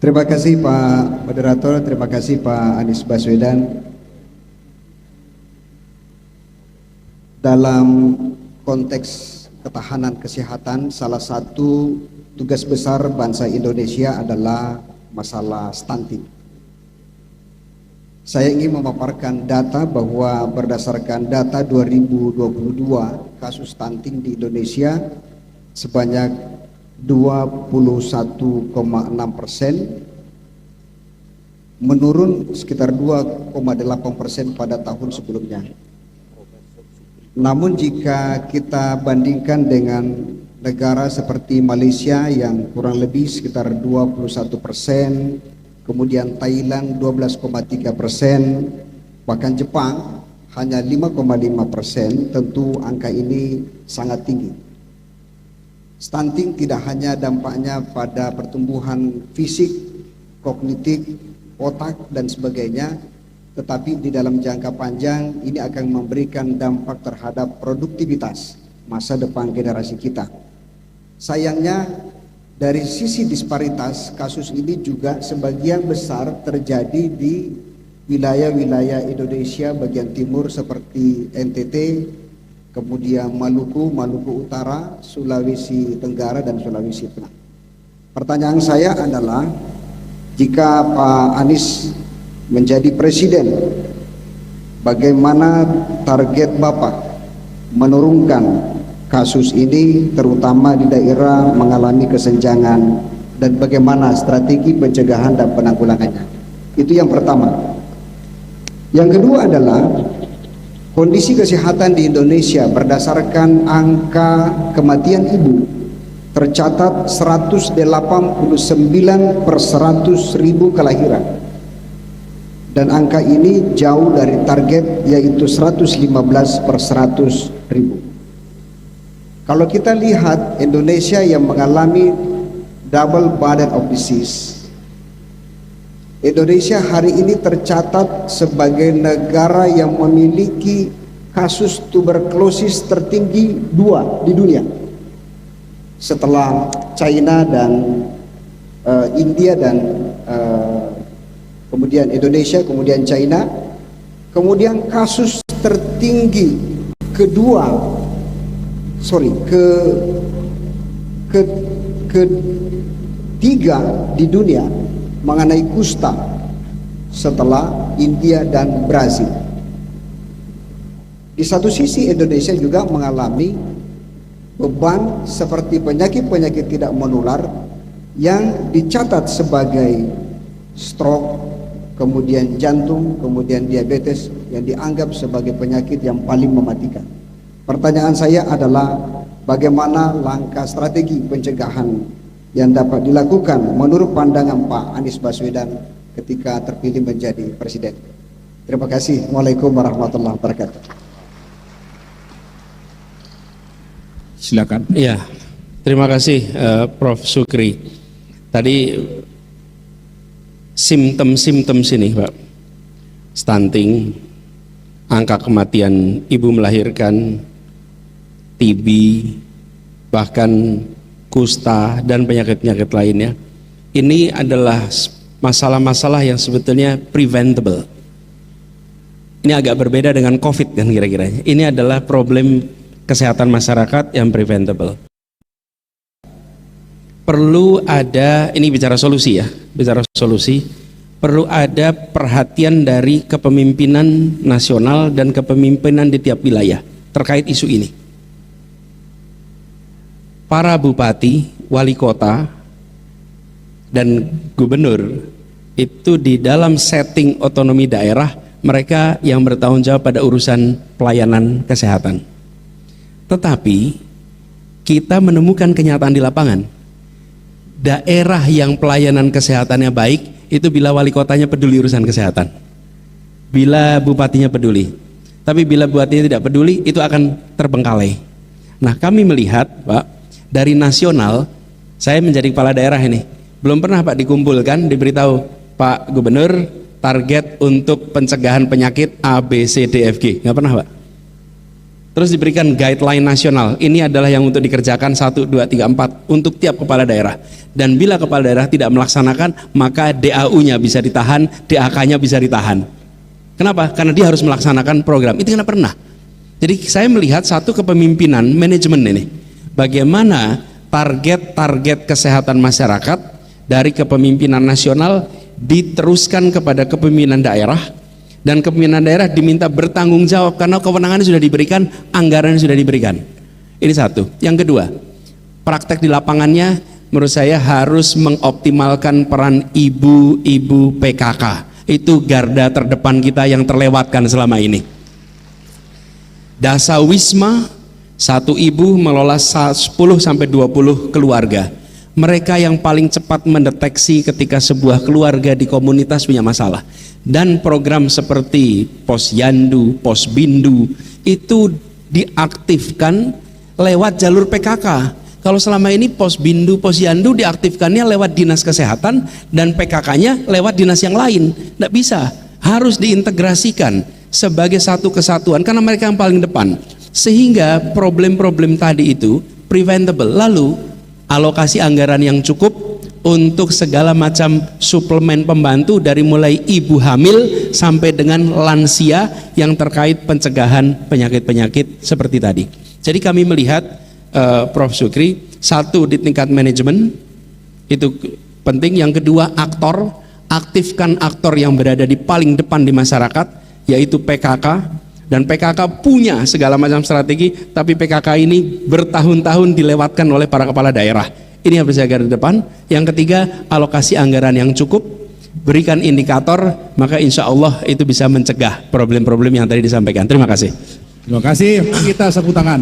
Terima kasih Pak Moderator, terima kasih Pak Anies Baswedan. Dalam konteks ketahanan kesehatan, salah satu tugas besar bangsa Indonesia adalah masalah stunting. Saya ingin memaparkan data bahwa berdasarkan data 2022, kasus stunting di Indonesia sebanyak 21,6%, menurun sekitar 2,8% pada tahun sebelumnya. Namun jika kita bandingkan dengan negara seperti Malaysia yang kurang lebih sekitar 21%, kemudian Thailand 12,3%, bahkan Jepang hanya 5,5%, tentu angka ini sangat tinggi. Stunting tidak hanya dampaknya pada pertumbuhan fisik, kognitif, otak dan sebagainya, tetapi di dalam jangka panjang ini akan memberikan dampak terhadap produktivitas masa depan generasi kita. Sayangnya dari sisi disparitas, kasus ini juga sebagian besar terjadi di wilayah-wilayah Indonesia bagian timur seperti NTT, kemudian Maluku, Maluku Utara, Sulawesi Tenggara dan Sulawesi Tengah. Pertanyaan saya adalah, jika Pak Anies menjadi presiden, bagaimana target Bapak menurunkan kasus ini terutama di daerah mengalami kesenjangan, dan bagaimana strategi pencegahan dan penanggulangannya? Itu yang pertama. Yang kedua adalah kondisi kesehatan di Indonesia berdasarkan angka kematian ibu tercatat 189 per 100.000 kelahiran, dan angka ini jauh dari target yaitu 115 per 100.000. Kalau kita lihat Indonesia yang mengalami double burden of disease, Indonesia hari ini tercatat sebagai negara yang memiliki kasus tuberkulosis tertinggi 2 di dunia, setelah China dan India dan kemudian Indonesia, kemudian China. Kemudian kasus tertinggi ketiga di dunia mengenai kusta setelah India dan Brazil. Di satu sisi Indonesia juga mengalami beban seperti penyakit-penyakit tidak menular yang dicatat sebagai stroke, kemudian jantung, kemudian diabetes, yang dianggap sebagai penyakit yang paling mematikan. Pertanyaan saya adalah, bagaimana langkah strategi pencegahan yang dapat dilakukan menurut pandangan Pak Anies Baswedan ketika terpilih menjadi presiden? Terima kasih. Waalaikumsalam warahmatullahi wabarakatuh. Silakan. Ya, terima kasih Prof. Sukri. Tadi simptom-simptom sini, Pak, stunting, angka kematian ibu melahirkan, TB, bahkan kusta dan penyakit-penyakit lainnya, ini adalah masalah-masalah yang sebetulnya preventable. Ini agak berbeda dengan COVID kan kira-kira. Ini adalah problem kesehatan masyarakat yang preventable. Perlu ada, ini bicara solusi ya, bicara solusi, perlu ada perhatian dari kepemimpinan nasional dan kepemimpinan di tiap wilayah terkait isu ini. Para bupati, wali kota, dan gubernur itu di dalam setting otonomi daerah, mereka yang bertanggung jawab pada urusan pelayanan kesehatan. Tetapi kita menemukan kenyataan di lapangan, daerah yang pelayanan kesehatannya baik itu bila wali kotanya peduli urusan kesehatan, bila bupatinya peduli. Tapi bila bupatinya tidak peduli, itu akan terbengkalai. Nah, kami melihat, Pak, dari nasional, saya menjadi kepala daerah ini, belum pernah Pak dikumpulkan, diberitahu, Pak Gubernur, target untuk pencegahan penyakit A, B, C, D, F, G. Nggak pernah, Pak. Terus diberikan guideline nasional. Ini adalah yang untuk dikerjakan 1, 2, 3, 4 untuk tiap kepala daerah. Dan bila kepala daerah tidak melaksanakan, maka DAU-nya bisa ditahan, DAK-nya bisa ditahan. Kenapa? Karena dia harus melaksanakan program. Itu nggak pernah. Jadi saya melihat satu kepemimpinan manajemen ini. Bagaimana target-target kesehatan masyarakat dari kepemimpinan nasional diteruskan kepada kepemimpinan daerah, dan kepemimpinan daerah diminta bertanggung jawab karena kewenangannya sudah diberikan, anggarannya sudah diberikan. Ini satu. Yang kedua, praktek di lapangannya menurut saya harus mengoptimalkan peran ibu-ibu PKK. Itu garda terdepan kita yang terlewatkan selama ini. Dasawisma, satu ibu mengelola 10-20 keluarga. Mereka yang paling cepat mendeteksi ketika sebuah keluarga di komunitas punya masalah. Dan program seperti Posyandu, Posbindu itu diaktifkan lewat jalur PKK. Kalau selama ini Posbindu, Posyandu diaktifkannya lewat dinas kesehatan dan PKK-nya lewat dinas yang lain. Tidak bisa, harus diintegrasikan sebagai satu kesatuan karena mereka yang paling depan. Sehingga problem-problem tadi itu preventable. Lalu alokasi anggaran yang cukup untuk segala macam suplemen pembantu dari mulai ibu hamil sampai dengan lansia yang terkait pencegahan penyakit-penyakit seperti tadi. Jadi kami melihat Prof. Sukri, satu di tingkat manajemen itu penting, yang kedua aktor, aktifkan aktor yang berada di paling depan di masyarakat yaitu PKK, dan PKK punya segala macam strategi, tapi PKK ini bertahun-tahun dilewatkan oleh para kepala daerah. Ini yang harus jaga di depan. Yang ketiga, alokasi anggaran yang cukup, berikan indikator, maka insya Allah itu bisa mencegah problem-problem yang tadi disampaikan. Terima kasih. Terima kasih, kita sapu tangan.